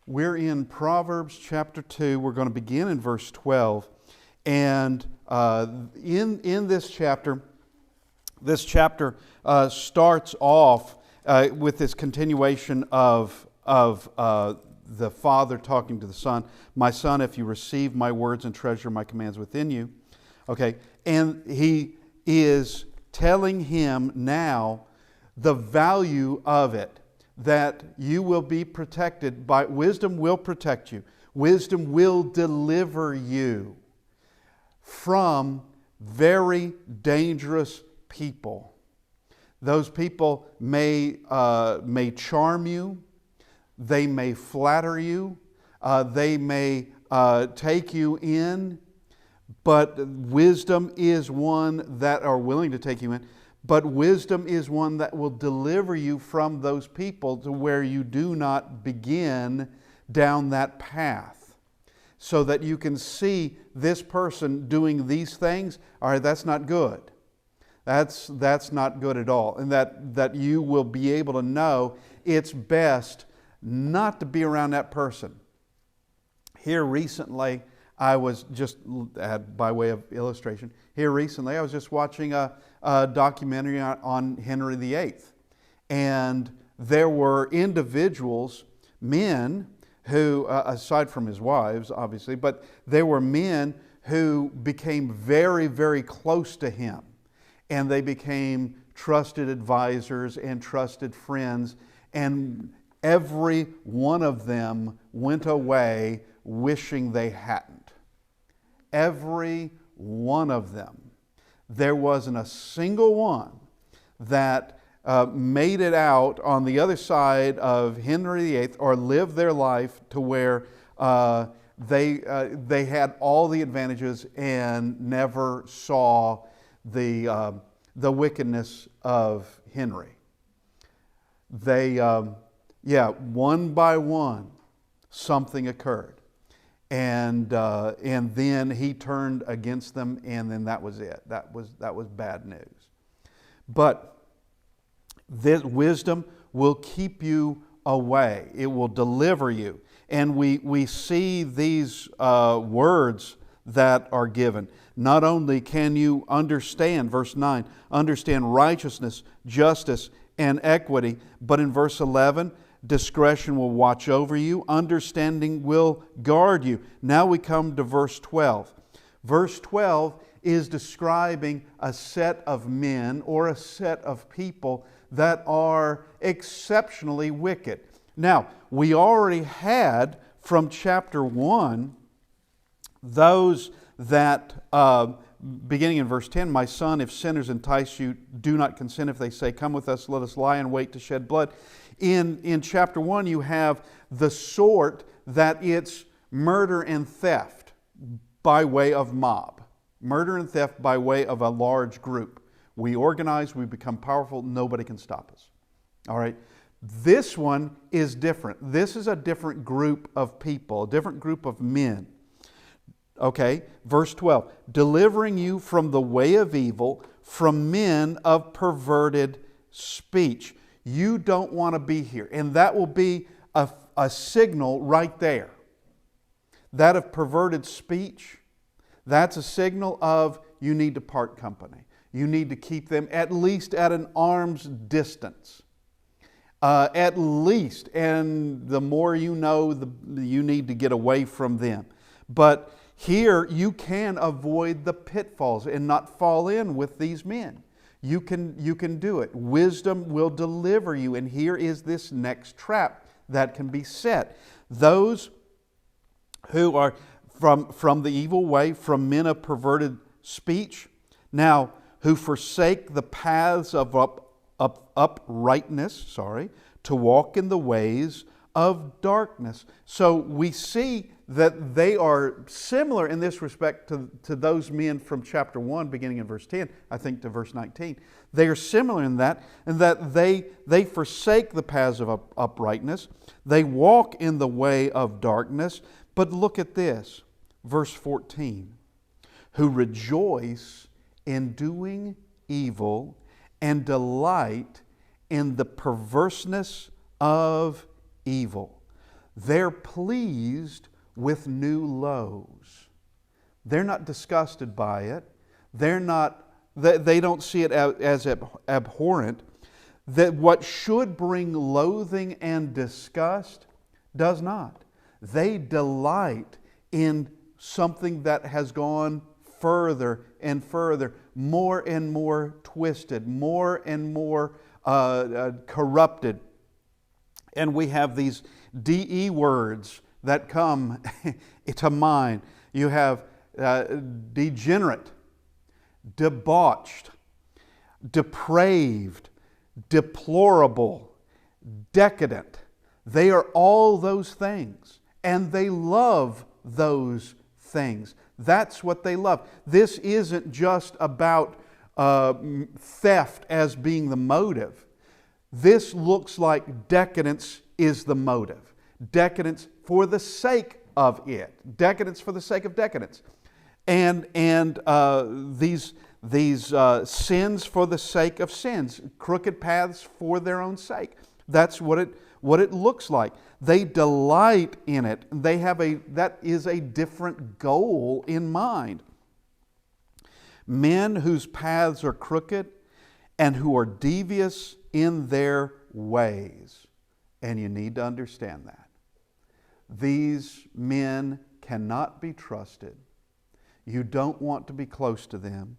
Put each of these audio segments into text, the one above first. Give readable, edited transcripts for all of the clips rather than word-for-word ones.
We're in Proverbs chapter 2. We're going to begin in verse 12. And in this chapter starts off with this continuation of the father talking to the son. My son, if you receive my words and treasure my commands within you. Okay, and he is telling him now the value of it, that you will be protected by wisdom. Will protect you. Wisdom will deliver you from very dangerous people. Those people may charm you, they may flatter you, they may take you in, but wisdom is one that are willing to take you in. But wisdom is one that will deliver you from those people to where you do not begin down that path. So that you can see this person doing these things. All right, that's not good. That's not good at all. And that you will be able to know it's best not to be around that person. Here recently, I was just, by way of illustration, I was just watching a documentary on Henry VIII. And there were individuals, men, who, aside from his wives, obviously, but there were men who became very, very close to him. And they became trusted advisors and trusted friends. And every one of them went away wishing they hadn't. Every one of them. There wasn't a single one that made it out on the other side of Henry VIII or lived their life to where they had all the advantages and never saw the wickedness of Henry. They, one by one, something occurred. And then he turned against them, and then that was it. That was bad news. But this wisdom will keep you away. It will deliver you. And we see these words that are given. Not only can you understand, verse 9, understand righteousness, justice, and equity, but in verse 11, discretion will watch over you. Understanding will guard you. Now we come to verse 12. Verse 12 is describing a set of men or a set of people that are exceptionally wicked. Now, we already had from chapter 1 those that, beginning in verse 10, my son, if sinners entice you, do not consent. If they say, come with us, let us lie in wait to shed blood. In chapter 1, you have the sort that it's murder and theft by way of mob. Murder and theft by way of a large group. We organize, we become powerful, nobody can stop us. All right? This one is different. This is a different group of people, a different group of men. Okay, verse 12. Delivering you from the way of evil, from men of perverted speech. You don't want to be here. And that will be a signal right there. That of perverted speech, that's a signal of you need to part company. You need to keep them at least at an arm's distance. At least. And the more you know, you need to get away from them. But here you can avoid the pitfalls and not fall in with these men. You can do it. Wisdom will deliver you. And here is this next trap that can be set. Those who are from the evil way, from men of perverted speech, now who forsake the paths of uprightness, to walk in the ways of darkness. So we see that they are similar in this respect to those men from chapter 1, beginning in verse 10, I think to verse 19. They are similar in that they forsake the paths of uprightness. They walk in the way of darkness. But look at this, verse 14. Who rejoice in doing evil and delight in the perverseness of evil. They're pleased with new lows. They're not disgusted by it. They don't see it as abhorrent. That what should bring loathing and disgust does not. They delight in something that has gone further and further, more and more twisted, more and more corrupted. And we have these DE words that come to mind. You have degenerate, debauched, depraved, deplorable, decadent. They are all those things, and they love those things. That's what they love. This isn't just about theft as being the motive. This looks like decadence is the motive. Decadence for the sake of it. Decadence for the sake of decadence. And these sins for the sake of sins. Crooked paths for their own sake. That's what it looks like. They delight in it. That is a different goal in mind. Men whose paths are crooked and who are devious in their ways. And you need to understand that. These men cannot be trusted. You don't want to be close to them.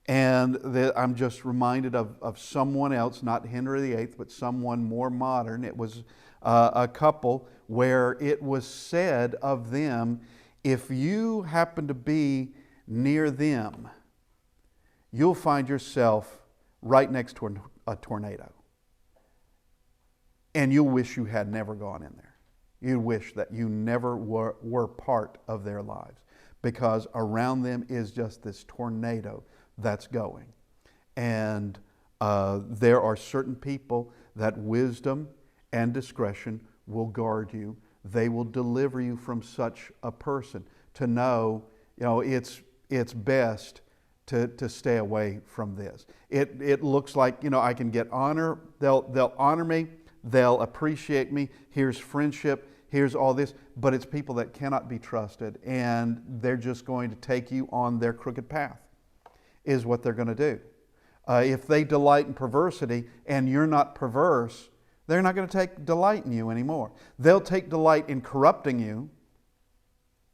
And I'm just reminded of someone else, not Henry VIII, but someone more modern. It was a couple where it was said of them, if you happen to be near them, you'll find yourself right next to a tornado. And you'll wish you had never gone in there. You wish that you never were part of their lives, because around them is just this tornado that's going. And there are certain people that wisdom and discretion will guard you. They will deliver you from such a person. To know, it's best to stay away from this. It looks like, I can get honor. They'll honor me. They'll appreciate me. Here's friendship. Here's all this. But it's people that cannot be trusted, and they're just going to take you on their crooked path, is what they're going to do. If they delight in perversity and you're not perverse, they're not going to take delight in you anymore. They'll take delight in corrupting you.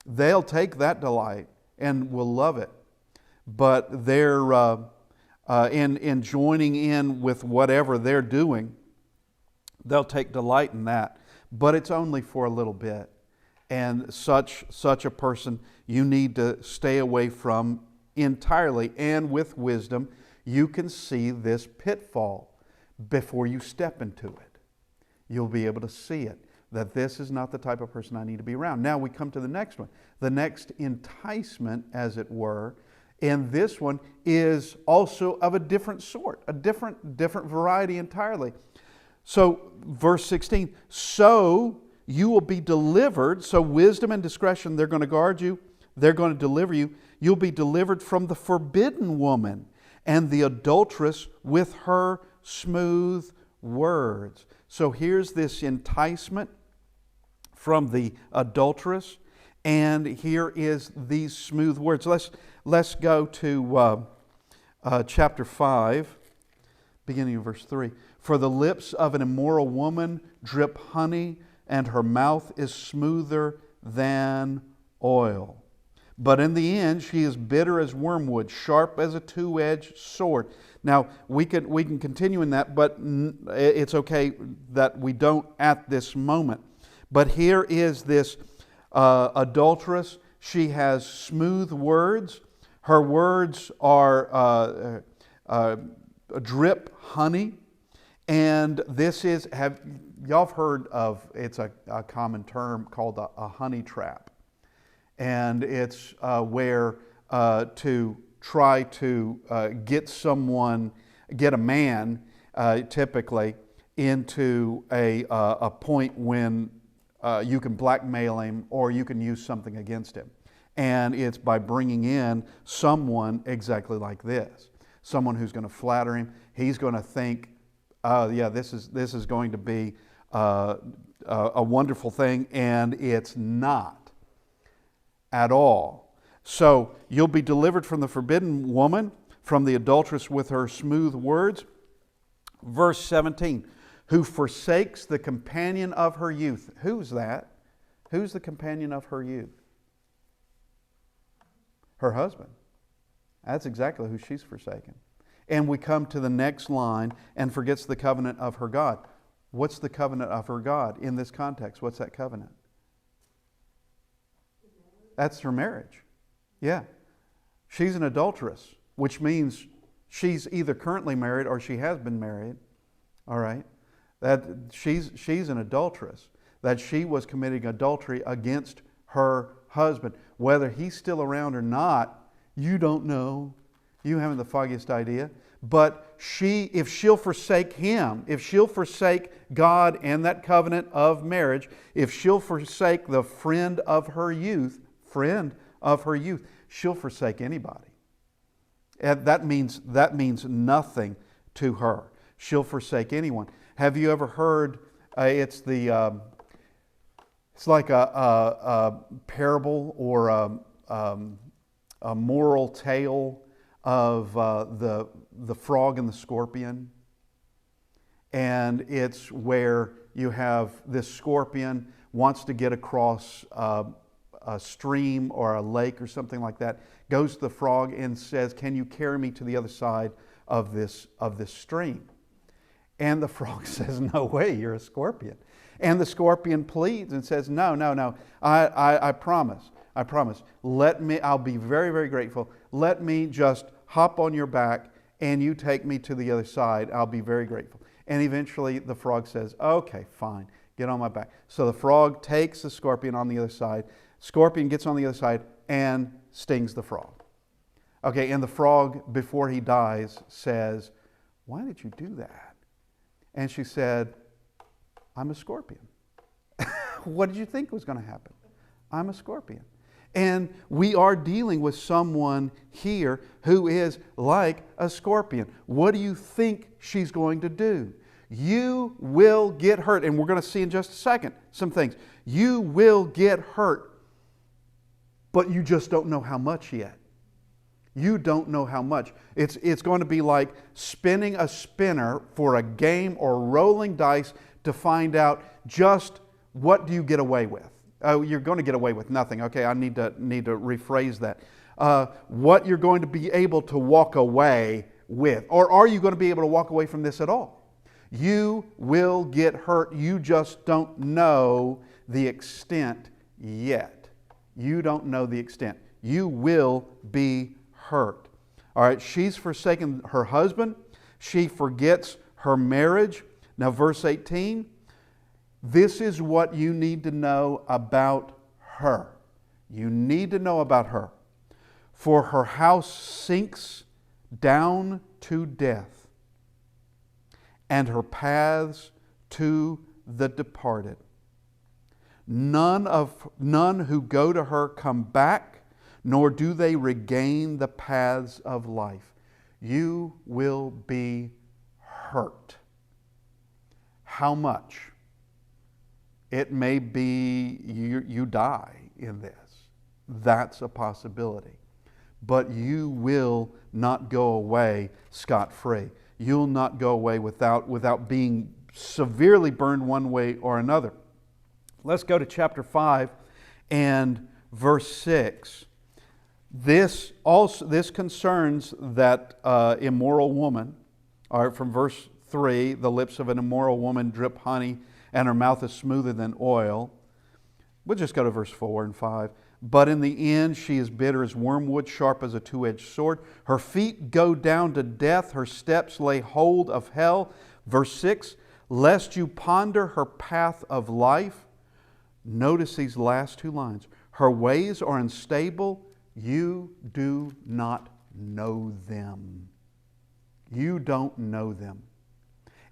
They'll take that delight and will love it. But they're in joining in with whatever they're doing, they'll take delight in that. But it's only for a little bit. And such a person you need to stay away from entirely. And with wisdom, you can see this pitfall before you step into it. You'll be able to see it, that this is not the type of person I need to be around. Now we come to the next one. The next enticement, as it were, and this one is also of a different sort, a different variety entirely. So, verse 16, so you will be delivered. So wisdom and discretion, they're going to guard you. They're going to deliver you. You'll be delivered from the forbidden woman and the adulteress with her smooth words. So here's this enticement from the adulteress, and here is these smooth words. Let's go to chapter 5, beginning in verse 3. For the lips of an immoral woman drip honey, and her mouth is smoother than oil. But in the end, she is bitter as wormwood, sharp as a two-edged sword. Now, we can continue in that, but it's okay that we don't at this moment. But here is this adulteress. She has smooth words. Her words are drip honey. And this is, y'all have heard of, it's a common term called a honey trap. And it's where to try to get a man typically into a point when you can blackmail him or you can use something against him. And it's by bringing in someone exactly like this. Someone who's going to flatter him. He's going to think, this is going to be a wonderful thing, and it's not at all. So you'll be delivered from the forbidden woman, from the adulteress with her smooth words. Verse 17, who forsakes the companion of her youth. Who's that? Who's the companion of her youth? Her husband. That's exactly who she's forsaken. And we come to the next line, and forgets the covenant of her God. What's the covenant of her God in this context? What's that covenant? That's her marriage. Yeah. She's an adulteress, which means she's either currently married or she has been married. All right? That she's an adulteress. That she was committing adultery against her husband. Whether he's still around or not, you don't know. You haven't the foggiest idea. But if she'll forsake him, if she'll forsake God and that covenant of marriage, if she'll forsake the friend of her youth, she'll forsake anybody. And that means nothing to her. She'll forsake anyone. Have you ever heard? It's like a parable or a moral tale of the frog and the scorpion. And it's where you have this scorpion wants to get across a stream or a lake or something like that, goes to the frog and says, "Can you carry me to the other side of this stream?" And the frog says, "No way, you're a scorpion." And the scorpion pleads and says, No, I promise. I'll be very, very grateful. Let me just hop on your back and you take me to the other side. I'll be very grateful. And eventually the frog says, "Okay, fine, get on my back." So the frog takes the scorpion on the other side. Scorpion gets on the other side and stings the frog. Okay, and the frog, before he dies, says, "Why did you do that?" And she said, "I'm a scorpion." What did you think was going to happen? I'm a scorpion. And we are dealing with someone here who is like a scorpion. What do you think she's going to do? You will get hurt. And we're going to see in just a second some things. You will get hurt, but you just don't know how much yet. You don't know how much. It's going to be like spinning a spinner for a game or rolling dice to find out just what do you get away with. Oh, you're going to get away with nothing. Okay, I need to rephrase that. What you're going to be able to walk away with. Or are you going to be able to walk away from this at all? You will get hurt. You just don't know the extent yet. You don't know the extent. You will be hurt. All right, she's forsaken her husband. She forgets her marriage. Now, verse 18. This is what you need to know about her. You need to know about her. For her house sinks down to death, and her paths to the departed. None who go to her come back, nor do they regain the paths of life. You will be hurt. How much? It may be you die in this. That's a possibility. But you will not go away scot-free. You'll not go away without being severely burned one way or another. Let's go to chapter 5 and verse 6. This concerns that immoral woman. All right, from verse 3, the lips of an immoral woman drip honey, and her mouth is smoother than oil. We'll just go to verse 4 and 5. But in the end she is bitter as wormwood, sharp as a two-edged sword. Her feet go down to death, her steps lay hold of hell. Verse 6, lest you ponder her path of life. Notice these last two lines. Her ways are unstable, you do not know them. You don't know them.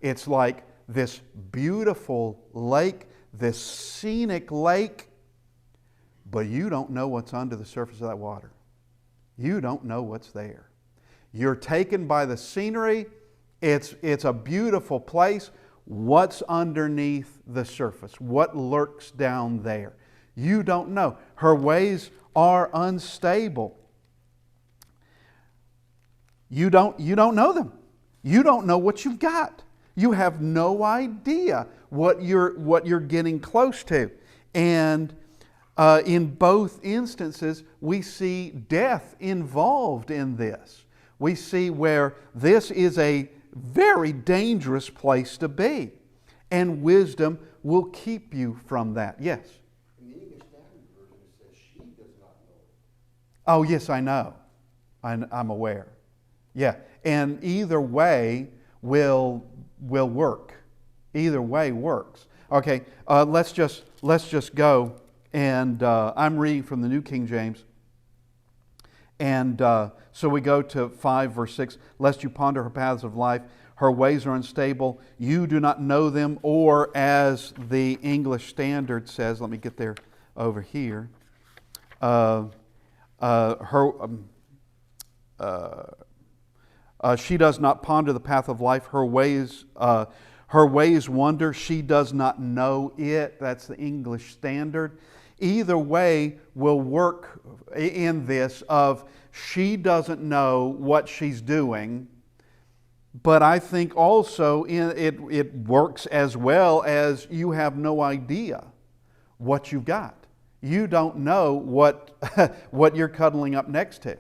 It's like this beautiful lake, this scenic lake, but you don't know what's under the surface of that water. You don't know what's there. You're taken by the scenery. It's a beautiful place. what's underneath the surface, what lurks down there. You don't know. Her ways are unstable. You don't know them. You don't know what you've got. You have no idea what you're getting close to. And in both instances, we see death involved in this. We see where this is a very dangerous place to be. And wisdom will keep you from that. Yes? In the English Standard Version, it says she does not know. Oh, yes, I know. I'm aware. Yeah. And either way will work. Either way works. Okay, let's just go. And I'm reading from the New King James. And so we go to 5 verse 6. Lest you ponder her paths of life, her ways are unstable. You do not know them. Or as the English Standard says, let me get there over here. She does not ponder the path of life. Her ways wander. She does not know it. That's the English Standard. Either way will work in this of she doesn't know what she's doing, but I think also it works as well as you have no idea what you've got. You don't know what what you're cuddling up next to.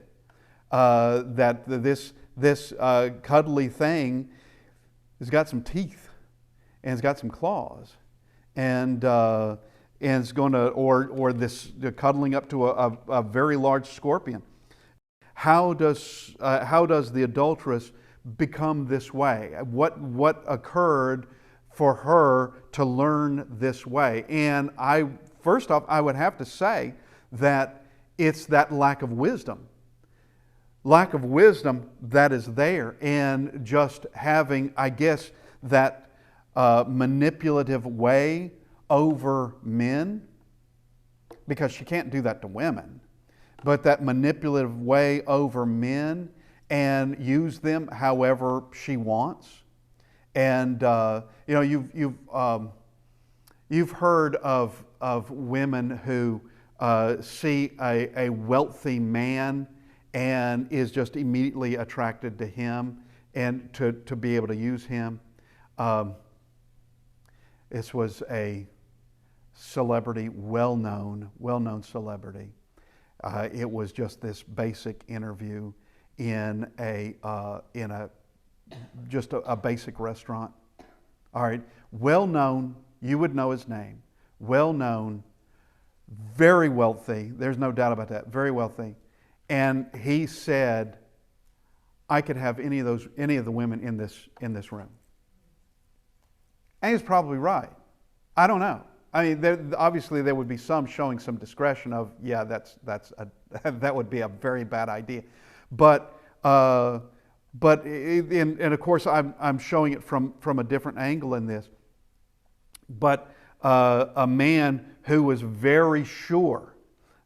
That this cuddly thing has got some teeth and it's got some claws, and it's going to, or this cuddling up to a very large scorpion. How does the adulteress become this way? What occurred for her to learn this way? And first off, I would have to say that it's that lack of wisdom. Lack of wisdom that is there, and just having, I guess, that manipulative way over men, because she can't do that to women, but that manipulative way over men and use them however she wants. And you've heard of women who see a wealthy man and is just immediately attracted to him and to be able to use him. This was a celebrity, well-known celebrity. It was just this basic interview in a basic restaurant. All right, well-known, you would know his name. Well-known, very wealthy. There's no doubt about that. Very wealthy. And he said, I could have any of the women in this room. And he's probably right. I don't know. I mean, obviously there would be some showing some discretion of, yeah, that would be a very bad idea. But of course I'm showing it from a different angle in this. But a man who was very sure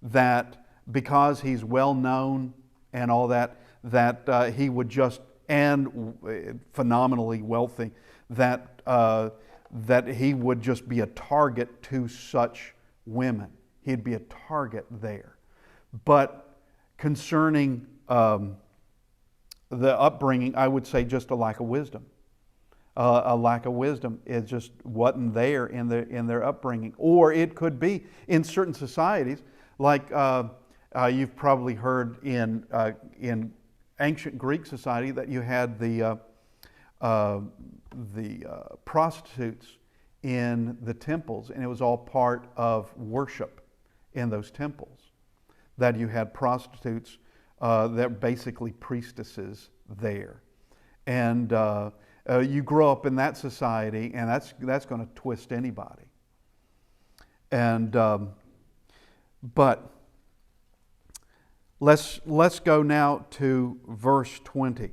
that because he's well known and all that he would just, and phenomenally wealthy, that he would just be a target to such women. He'd be a target there. But concerning the upbringing, I would say just a lack of wisdom. A lack of wisdom. It just wasn't there in their upbringing. Or it could be in certain societies, like you've probably heard in ancient Greek society that you had the prostitutes in the temples, and it was all part of worship in those temples. That you had prostitutes that basically priestesses there, and you grow up in that society, and that's going to twist anybody. And but let's go now to verse 20.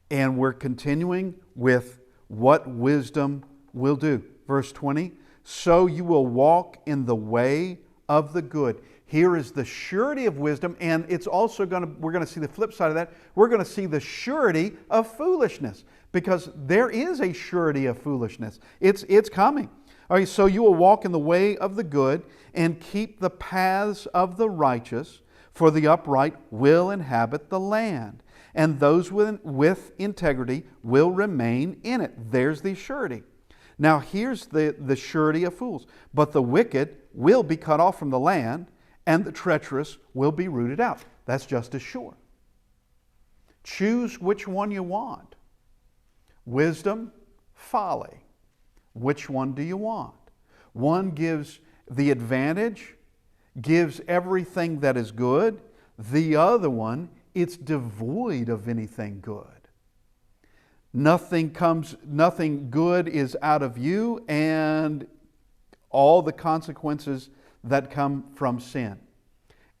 And we're continuing with what wisdom will do. Verse 20, so you will walk in the way of the good. Here is the surety of wisdom, and it's also we're going to see the flip side of that. We're going to see the surety of foolishness, because there is a surety of foolishness. It's coming. All right, so you will walk in the way of the good and keep the paths of the righteous, for the upright will inhabit the land, and those with integrity will remain in it. There's the surety. Now here's the surety of fools. But the wicked will be cut off from the land, and the treacherous will be rooted out. That's just as sure. Choose which one you want. Wisdom, folly. Which one do you want? One gives the advantage, gives everything that is good. The other one, it's devoid of anything good. Nothing good is out of you, and all the consequences that come from sin.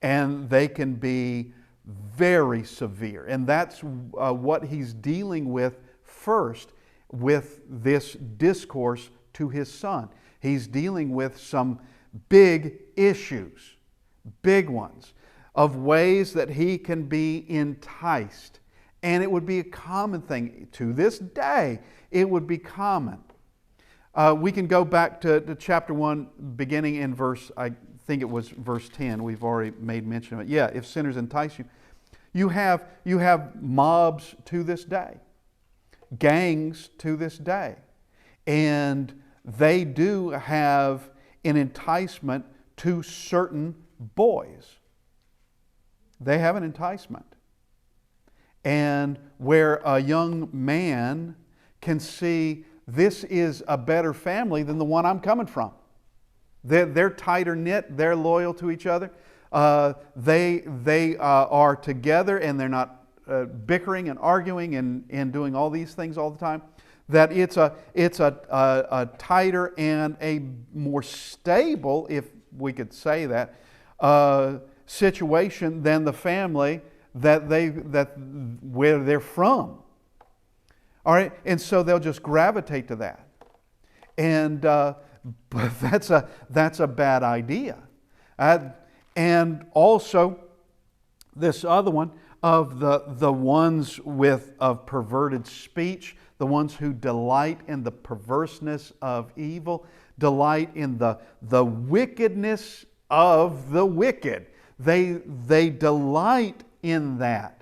And they can be very severe. And that's what he's dealing with first with this discourse to his son. He's dealing with some big issues, big ones, of ways that he can be enticed. And it would be a common thing. To this day, it would be common. We can go back to chapter 1, beginning in verse, I think it was verse 10. We've already made mention of it. Yeah, if sinners entice you. You have mobs to this day. Gangs to this day. And they do have an enticement to certain boys. They have an enticement. And where a young man can see this is a better family than the one I'm coming from. They're tighter knit. They're loyal to each other. They are together, and they're not bickering and arguing and doing all these things all the time. That it's a tighter and a more stable, if we could say that, situation than the family where they're from. All right, and so they'll just gravitate to that, and but that's a bad idea. And also, this other one of the ones of perverted speech, the ones who delight in the perverseness of evil, delight in the wickedness of the wicked. They delight in that.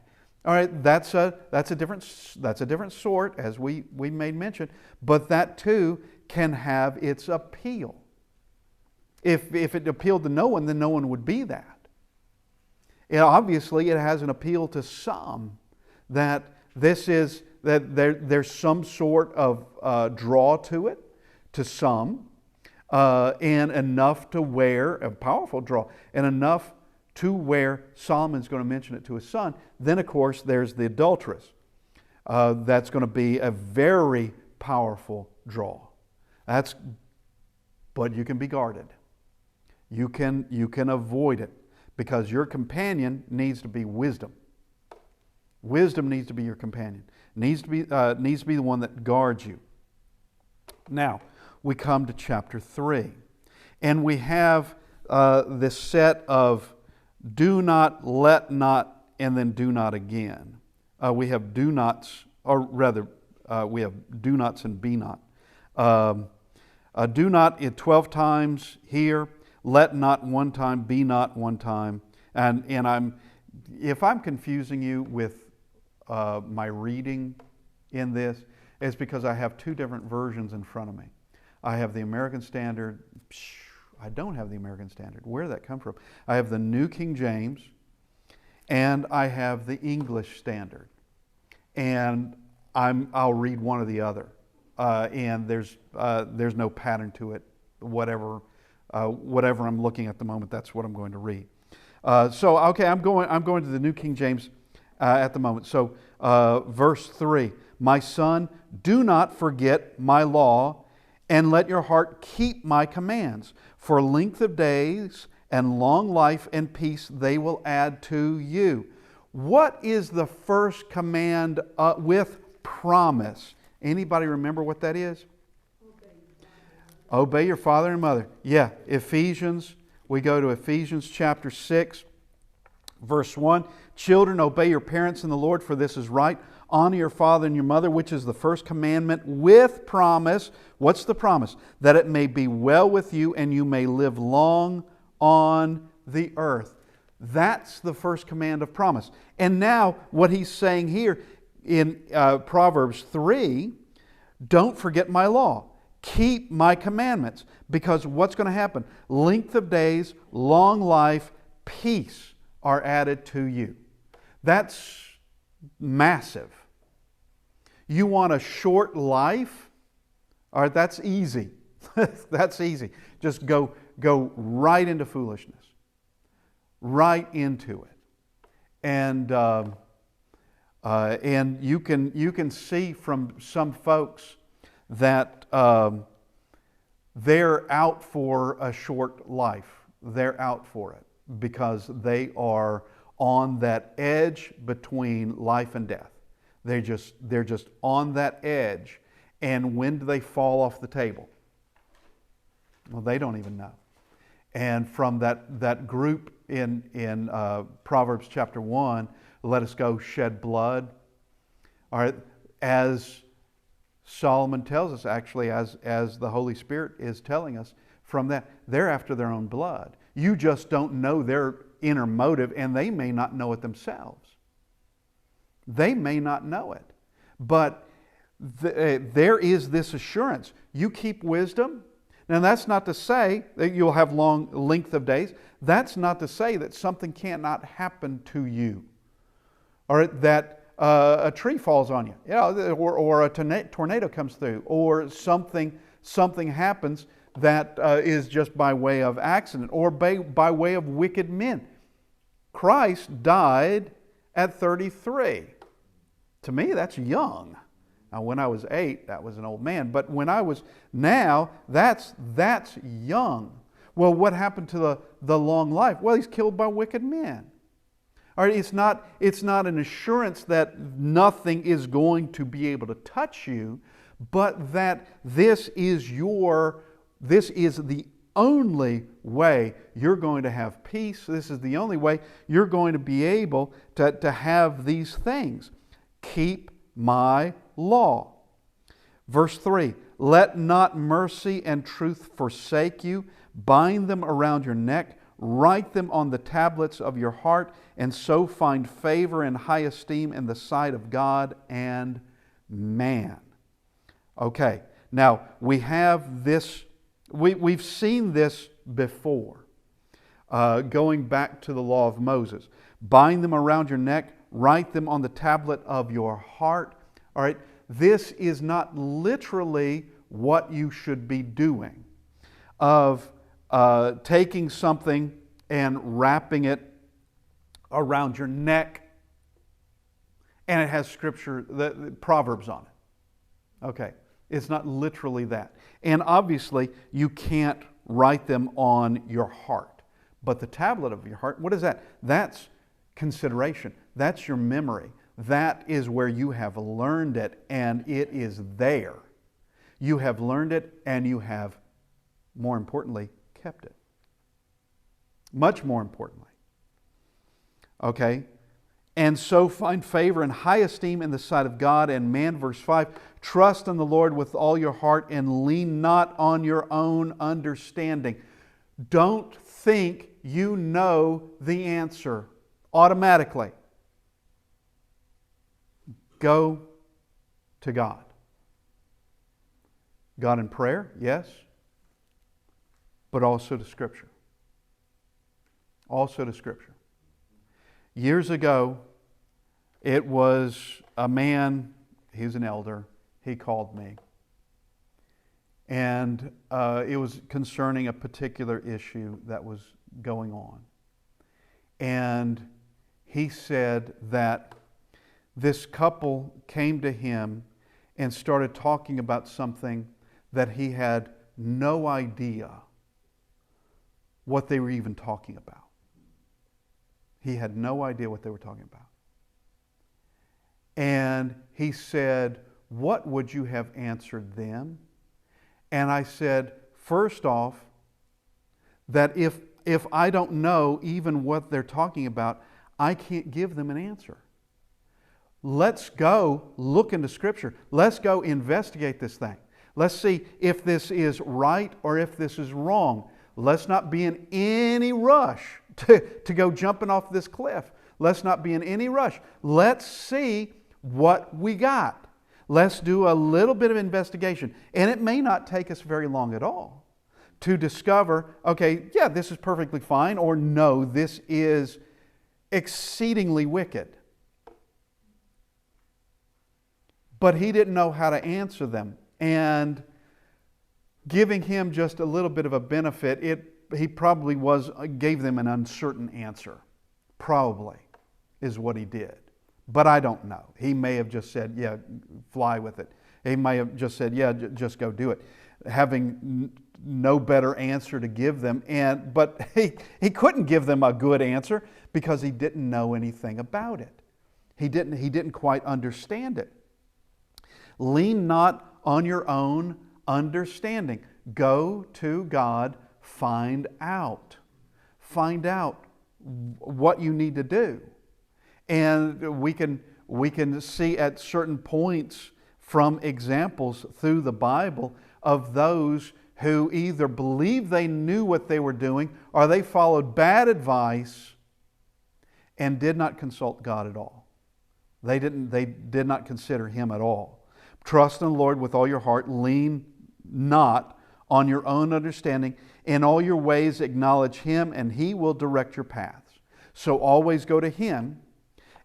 All right, that's a different sort, as we made mention, but that too can have its appeal. If it appealed to no one, then no one would be that. Obviously, it has an appeal to some, that there's some sort of draw to it, to some, and enough to where, a powerful draw, and enough to where Solomon's going to mention it to his son. Then, of course, there's the adulteress. That's going to be a very powerful draw. But you can be guarded. You can avoid it, because your companion needs to be wisdom. Wisdom needs to be your companion. Needs to be the one that guards you. Now we come to chapter 3, and we have this set of do not, let not, and then do not again. We have do nots, or rather, we have do nots and be not. Do not 12 times here. Let not one time, be not one time. And if I'm confusing you with my reading in this, it's because I have two different versions in front of me. I have the American Standard. I don't have the American Standard. Where did that come from? I have the New King James, and I have the English Standard. And I'll read one or the other. And there's no pattern to it. Whatever I'm looking at the moment, that's what I'm going to read. So okay, I'm going to the New King James at the moment. So verse 3, my son, do not forget my law, and let your heart keep my commands. For length of days and long life and peace they will add to you. What is the first command with promise? Anybody remember what that is? Obey your father and mother. Yeah, Ephesians We go to Ephesians chapter 6, verse 1. Children, obey your parents in the Lord, for this is right. Honor your father and your mother, which is the first commandment, with promise. What's the promise? That it may be well with you and you may live long on the earth. That's the first command of promise. And now what he's saying here in Proverbs 3, don't forget my law. Keep my commandments. Because what's going to happen? Length of days, long life, peace are added to you. That's massive. You want a short life? All right, that's easy. That's easy. Just go right into foolishness. Right into it. And you can see from some folks that they're out for a short life. They're out for it because they are on that edge between life and death. They're just on that edge. And when do they fall off the table? Well, they don't even know. And from that group in Proverbs chapter 1, let us go shed blood. All right, as Solomon tells us, actually, as the Holy Spirit is telling us, from that, they're after their own blood. You just don't know their inner motive, and they may not know it themselves. They may not know it. But there is this assurance. You keep wisdom. Now, that's not to say that you'll have long length of days. That's not to say that something cannot happen to you, or that a tree falls on you, or a tornado comes through, or something happens that is just by way of accident, or by way of wicked men. Christ died at 33. To me, that's young. Now, when I was 8, that was an old man. But when I was now, that's young. Well, what happened to the long life? Well, he's killed by wicked men. All right, it's not an assurance that nothing is going to be able to touch you, but that this is the only way you're going to have peace. This is the only way you're going to be able to have these things. Keep my law. Verse 3, let not mercy and truth forsake you. Bind them around your neck. Write them on the tablets of your heart, and so find favor and high esteem in the sight of God and man. Okay, now we have this, we've seen this before, going back to the law of Moses. Bind them around your neck. Write them on the tablet of your heart. All right, this is not literally what you should be doing, of taking something and wrapping it around your neck, and it has scripture, the Proverbs on it. Okay, it's not literally that. And obviously, you can't write them on your heart. But the tablet of your heart, what is that? That's consideration. That's your memory. That is where you have learned it, and it is there. You have learned it, and you have, more importantly, kept it. Much more importantly. Okay? And so find favor and high esteem in the sight of God and man. Verse 5, trust in the Lord with all your heart and lean not on your own understanding. Don't think you know the answer automatically. Go to God. God in prayer, yes, but also to Scripture. Also to Scripture. Years ago, it was a man, he was an elder, he called me. And it was concerning a particular issue that was going on. And he said that this couple came to him and started talking about something that he had no idea what they were even talking about. He had no idea what they were talking about. And he said, what would you have answered them? And I said, first off, that if if I don't know even what they're talking about, I can't give them an answer. Let's go look into Scripture. Let's go investigate this thing. Let's see if this is right or if this is wrong. Let's not be in any rush to go jumping off this cliff. Let's not be in any rush. Let's see what we got. Let's do a little bit of investigation. And it may not take us very long at all to discover, okay, yeah, this is perfectly fine, or no, this is exceedingly wicked. But he didn't know how to answer them. And giving him just a little bit of a benefit, he probably gave them an uncertain answer. Probably is what he did. But I don't know. He may have just said, yeah, fly with it. He may have just said, yeah, just go do it. Having no better answer to give them. But he couldn't give them a good answer because he didn't know anything about it. He didn't quite understand it. Lean not on your own understanding. Go to God, find out. Find out what you need to do. And we can see at certain points from examples through the Bible of those who either believed they knew what they were doing or they followed bad advice and did not consult God at all. They did not consider Him at all. Trust in the Lord with all your heart. Lean not on your own understanding. In all your ways acknowledge Him, and He will direct your paths. So always go to Him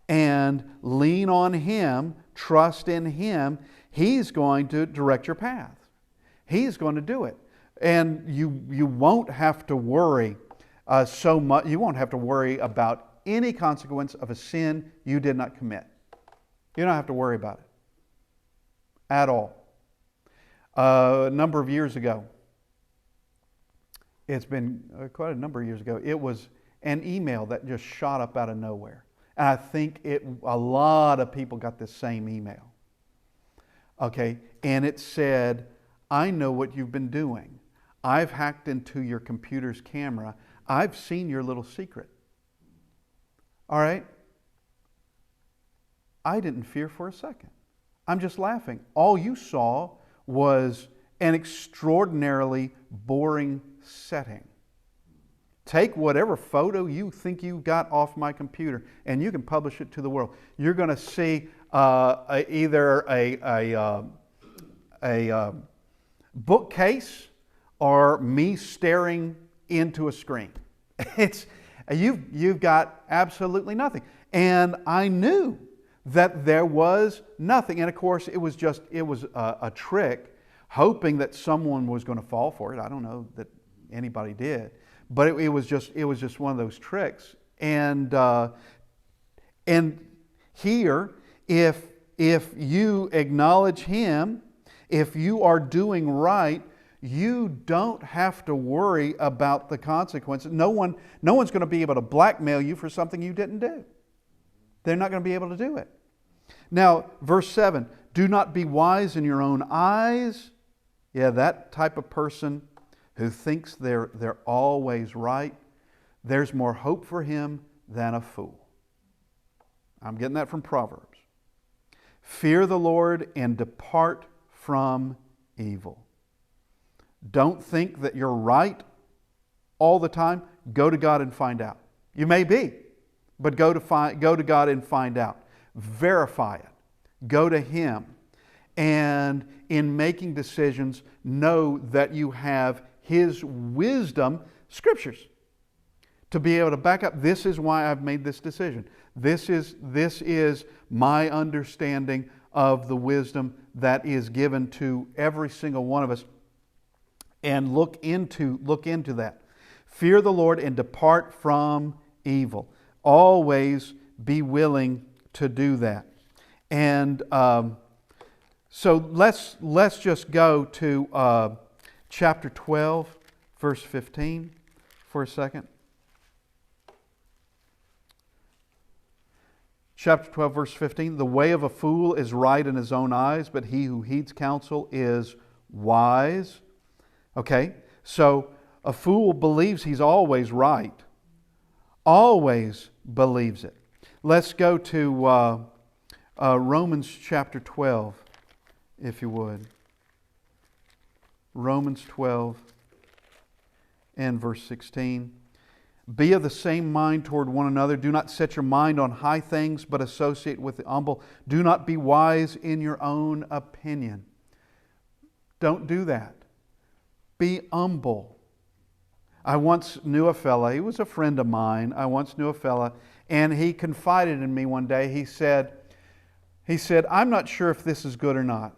and lean on Him, trust in Him. He's going to direct your path. He's going to do it. And you won't have to worry so much. You won't have to worry about any consequence of a sin you did not commit. You don't have to worry about it at all. A number of years ago, it's been quite a number of years ago, it was an email that just shot up out of nowhere. And I think a lot of people got this same email. Okay, and it said, I know what you've been doing. I've hacked into your computer's camera. I've seen your little secret. All right? I didn't fear for a second. I'm just laughing. All you saw was an extraordinarily boring setting. Take whatever photo you think you got off my computer and you can publish it to the world. You're going to see either a bookcase or me staring into a screen. You've got absolutely nothing. And I knew that there was nothing. And of course, it was a trick, hoping that someone was going to fall for it. I don't know that anybody did, but it was just one of those tricks. And here, if you acknowledge Him, if you are doing right, you don't have to worry about the consequences. No one's going to be able to blackmail you for something you didn't do. They're not going to be able to do it. Now, verse 7, do not be wise in your own eyes. Yeah, that type of person who thinks they're always right, there's more hope for him than a fool. I'm getting that from Proverbs. Fear the Lord and depart from evil. Don't think that you're right all the time. Go to God and find out. You may be, but go to God and find out. Verify it. Go to Him. And in making decisions, know that you have His wisdom, Scriptures, to be able to back up. This is why I've made this decision. This is my understanding of the wisdom that is given to every single one of us. And look into that. Fear the Lord and depart from evil. Always be willing to do that. And so let's just go to chapter 12, verse 15 for a second. Chapter 12, verse 15. The way of a fool is right in his own eyes, but he who heeds counsel is wise. Okay, so a fool believes he's always right. Always believes it. Let's go to Romans chapter 12, if you would. Romans 12 and verse 16. Be of the same mind toward one another. Do not set your mind on high things, but associate with the humble. Do not be wise in your own opinion. Don't do that. Be humble. I once knew a fella, he was a friend of mine. I once knew a fella, and he confided in me one day. He said, I'm not sure if this is good or not.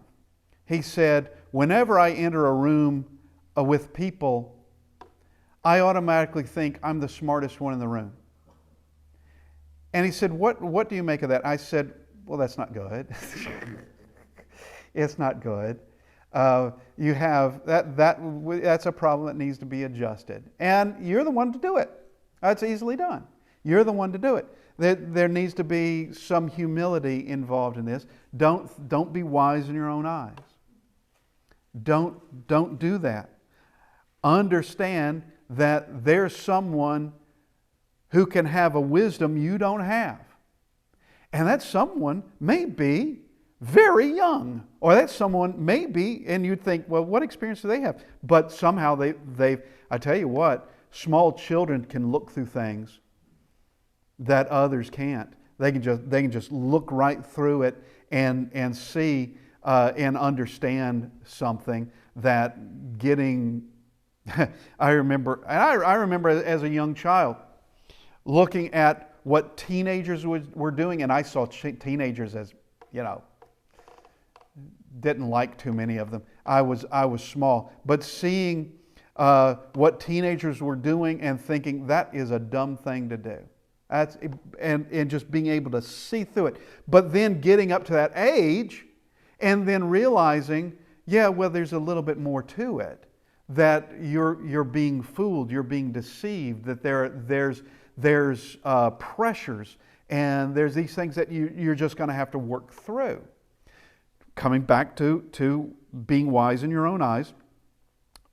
He said, whenever I enter a room with people, I automatically think I'm the smartest one in the room. And he said, what do you make of that? I said, well, that's not good. It's not good. You have that's a problem that needs to be adjusted. And you're the one to do it. That's easily done. You're the one to do it. There needs to be some humility involved in this. Don't be wise in your own eyes. Don't do that. Understand that there's someone who can have a wisdom you don't have. And that someone may be very young. Or that someone may be, and you'd think, well, what experience do they have? But somehow they've, I tell you what, small children can look through things that others can't. They can just look right through it and see and understand something that getting I remember as a young child looking at what teenagers were doing, and I saw teenagers as, didn't like too many of them. I was small, but seeing what teenagers were doing and thinking that is a dumb thing to do. And just being able to see through it. But then getting up to that age and then realizing, there's a little bit more to it. That you're being fooled, you're being deceived, that there's pressures, and there's these things that you're just going to have to work through. Coming back to being wise in your own eyes,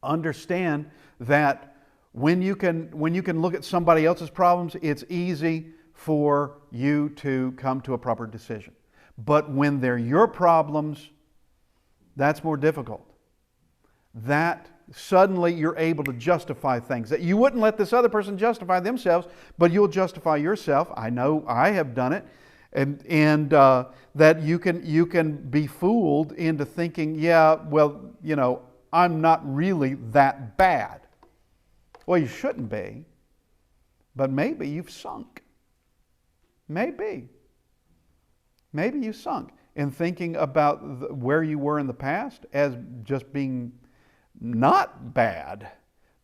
understand that when you can look at somebody else's problems, it's easy for you to come to a proper decision. But when they're your problems, that's more difficult. That suddenly you're able to justify things that you wouldn't let this other person justify themselves, but you'll justify yourself. I know I have done it, and that you can be fooled into thinking, I'm not really that bad. Well, you shouldn't be, but maybe you've sunk. Maybe you sunk in thinking about where you were in the past as just being not bad,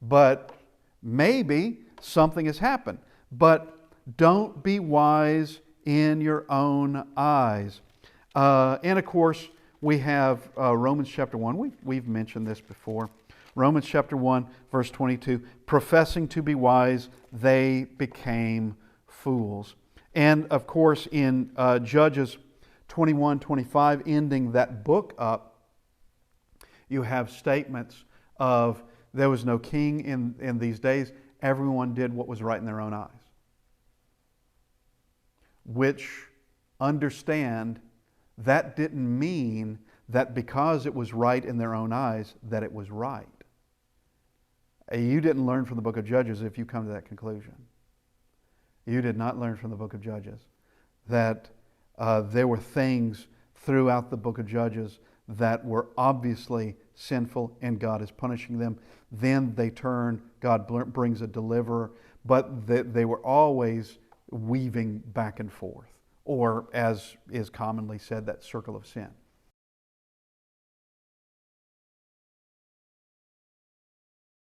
but maybe something has happened. But don't be wise in your own eyes. And of course, we have Romans chapter 1. We've mentioned this before. Romans chapter 1, verse 22. Professing to be wise, they became fools. And of course, in Judges 21-25, ending that book up, you have statements of there was no king in these days. Everyone did what was right in their own eyes. Which, understand, that didn't mean that because it was right in their own eyes, that it was right. You didn't learn from the book of Judges if you come to that conclusion. You did not learn from the book of Judges that there were things throughout the book of Judges that were obviously sinful and God is punishing them. Then they turn, God brings a deliverer, but they were always weaving back and forth, or as is commonly said, that circle of sin.